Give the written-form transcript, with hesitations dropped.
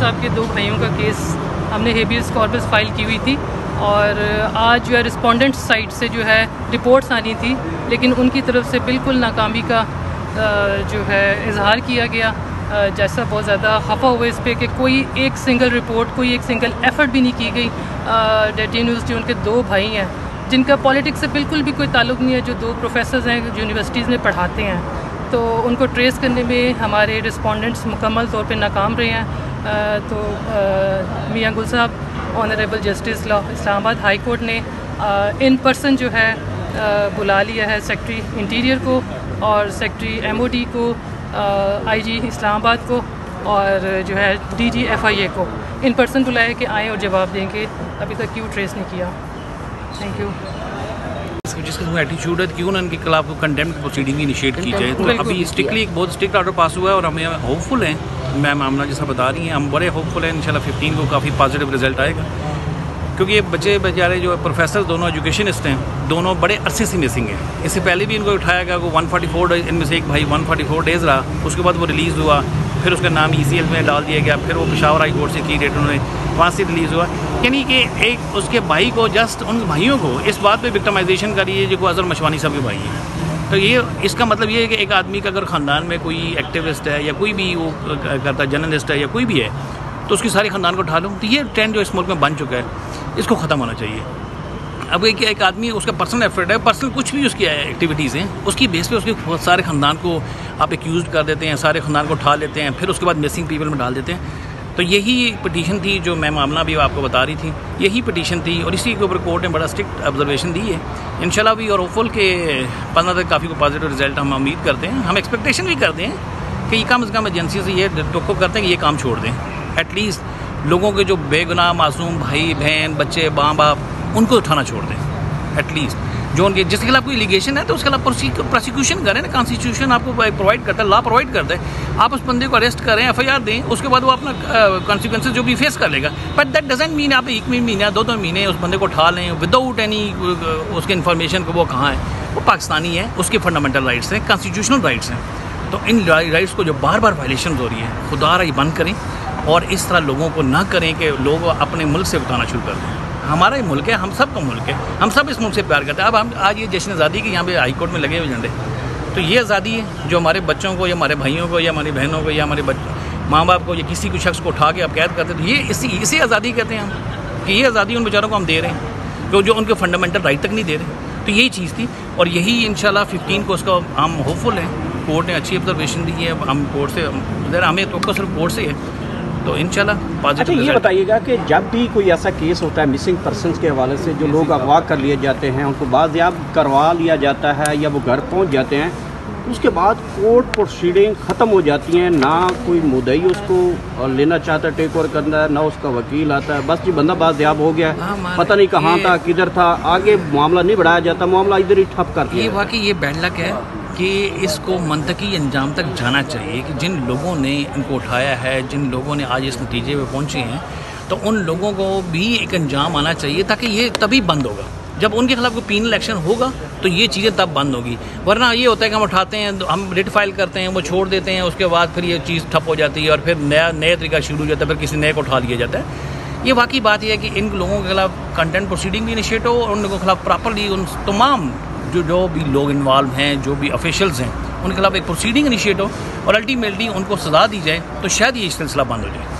साहब के 2 भाइयों का केस हमने हेबियस कॉर्पस फाइल की हुई थी और आज जो है रिस्पोंडेंट साइड से जो है रिपोर्ट्स आनी थी, लेकिन उनकी तरफ से बिल्कुल नाकामी का जो है इजहार किया गया। जैसा बहुत ज़्यादा खफा हुए इस पर कि कोई एक सिंगल रिपोर्ट, कोई एक सिंगल एफ़र्ट भी नहीं की गई। डेल्टा यूनिवर्सिटी उनके 2 भाई हैं जिनका पॉलिटिक्स से बिल्कुल भी कोई ताल्लुक़ नहीं है, जो 2 प्रोफेसर्स हैं जो यूनिवर्सिटीज़ में पढ़ाते हैं, तो उनको ट्रेस करने में हमारे रिस्पोंडेंट्स मुकम्मल तौर पे नाकाम रहे हैं। तो मियां गुल साहब honourable justice law Islamabad high court ने इन पर्सन जो है बुला लिया है सेक्रेटरी इंटीरियर को और सेक्रेटरी MOD को, IG इस्लामाबाद को और जो है DG FIA को इन पर्सन बुलाया कि आएँ और जवाब देंगे। अभी तक क्यों ट्रेस नहीं किया। Thank you. जिसका एटीट्यूड है क्यों ना उनके खिलाफ कंटेम्प्ट प्रोसीडिंग इनिशिएट की जाए। तो अभी स्ट्रिक्टली एक बहुत स्ट्रिक्ट ऑर्डर पास हुआ है और हमें होपफुल हैं, मैम आमना जैसा बता रही हैं, हम बड़े होपफुल हैं इंशाल्लाह 15 को काफ़ी पॉजिटिव रिजल्ट आएगा, क्योंकि ये बच्चे बेचारे जो प्रोफेसर दोनों एजुकेशनिस्ट हैं, दोनों बड़े अरसे से मिसिंग हैं। इससे पहले भी इनको उठाया गया को 144 डेज, इनमें से एक भाई 144 डेज़ रहा, उसके बाद वो रिलीज़ हुआ, फिर उसका नाम ECL में डाल दिया गया, फिर वो पेशावर हाई कोर्ट से की डेट उन्होंने वहाँ से रिलीज़ हुआ। यानी कि एक उसके भाई को जस्ट उन भाइयों को इस बात पे विक्टिमाइजेशन करी है जो अज़हर मशवानी साहब के भाई हैं। तो ये इसका मतलब ये है कि एक आदमी का अगर ख़ानदान में कोई एक्टिविस्ट है या कोई भी वो करता है, जर्नलिस्ट है या कोई भी है, तो उसकी सारे ख़ानदान को उठा लो। तो ये ट्रेंड जो इस मुल्क में बन चुका है, इसको ख़त्म होना चाहिए। अब एक आदमी उसका पर्सनल एफर्ट है, पर्सनल कुछ भी उसकी एक्टिविटीज़ हैं, उसकी बेस पे उसके सारे ख़ानदान को आप एक्यूज़ कर देते हैं, सारे ख़ानदान को उठा लेते हैं, फिर उसके बाद मिसिंग पीपल में डाल देते हैं। तो यही पिटीशन थी जो मैं मामला भी आपको बता रही थी, यही पिटीशन थी और इसी के ऊपर कोर्ट ने बड़ा स्ट्रिक्ट ऑब्जर्वेशन दी है। इंशाल्लाह भी और होपफुल के 15 तक काफ़ी को पॉजिटिव रिजल्ट हम उम्मीद करते हैं, हम एक्सपेक्टेशन भी करते हैं कि कम से कम एजेंसी से ये टोको करते हैं कि ये काम छोड़ दें। एटलीस्ट लोगों के जो बेगुनाह मासूम भाई बहन बच्चे माँ बाप, उनको उठाना छोड़ दें। एटलीस्ट जो उनके जिसके खिलाफ कोई एलिगेशन है तो उसके खिलाफ प्रोसिक्यूशन करें ना। कॉन्स्टिट्यूशन आपको प्रोवाइड करता है, लॉ प्रोवाइड करता है, आप उस बंदे को अरेस्ट करें, FIR दें, उसके बाद वो अपना कॉन्सिक्वेंसेस जो भी फेस कर लेगा। बट दैट डजंट मीन आप 1 महीना 2 महीने उस बंदे को उठा लें विदाउट एनी उसके इन्फॉर्मेशन को वो कहाँ है। वो पाकिस्तानी है, उसके फंडामेंटल राइट्स हैं, कॉन्स्टिट्यूशनल राइट्स हैं। तो इन राइट्स को जो बार बार वायलेशन हो रही है, खुदा रही बंद करें और इस तरह लोगों को ना करें कि लोग अपने मुल्क से बताना शुरू कर दें। हमारा ही मुल्क है, हम सब का मुल्क है, हम सब इस मुल्क से प्यार करते हैं। अब हम आज ये जश्न आज़ादी की यहाँ पे हाई कोर्ट में लगे हुए झंडे, तो ये आज़ादी है जो हमारे बच्चों को या हमारे भाइयों को या हमारी बहनों को या हमारे माँ बाप को या किसी को शख्स को उठा के आप कैद करते हैं, तो ये इसी आज़ादी कहते हैं हम, कि ये आज़ादी उन बेचारों को हम दे रहे हैं जो उनके फंडामेंटल राइट तक नहीं दे रहे। तो यही चीज़ थी और यही इंशाल्लाह 15 को उसका हम होपफुल हैं। कोर्ट ने अच्छी ऑब्जर्वेशन दी है, हम कोर्ट से हमें तो सिर्फ कोर्ट से है, तो इंशाल्लाह पॉजिटिव। अच्छा ये बताइएगा कि जब भी कोई ऐसा केस होता है मिसिंग पर्सनस के हवाले से, जो लोग अगवा कर लिए जाते हैं, उनको बाज़याब करवा लिया जाता है या वो घर पहुंच जाते हैं, उसके बाद कोर्ट प्रोसीडिंग ख़त्म हो जाती हैं, ना कोई मुद्दई उसको लेना चाहता टेक ओवर करना है, ना उसका वकील आता है, बस जी बंदा बाज़याब हो गया, पता नहीं कहाँ था किधर था, आगे मामला नहीं बढ़ाया जाता, मामला इधर ही ठप कर दिया। ये वाकई ये बैड लक है कि इसको मंतकी अंजाम तक जाना चाहिए कि जिन लोगों ने इनको उठाया है, जिन लोगों ने आज इस नतीजे पे पहुंचे हैं, तो उन लोगों को भी एक अंजाम आना चाहिए, ताकि ये तभी बंद होगा जब उनके खिलाफ कोई पीनल एक्शन होगा, तो ये चीज़ें तब बंद होगी। वरना ये होता है कि हम उठाते हैं, हम रिट फाइल करते हैं, वो छोड़ देते हैं, उसके बाद फिर ये चीज़ ठप हो जाती है और फिर नया तरीका शुरू हो जाता है, फिर किसी नए को उठा लिया जाता है। ये वाकई बात यह है कि इन लोगों के खिलाफ कंटेंट प्रोसीडिंग भी इनिशिएट हो और उन लोगों के खिलाफ प्रॉपरली उन तमाम जो भी लोग इन्वॉल्व हैं, जो भी ऑफिशियल्स हैं, उनके खिलाफ एक प्रोसीडिंग इनिशिएट हो और अल्टीमेटली उनको सज़ा दी जाए, तो शायद ये सिलसिला बंद हो जाए।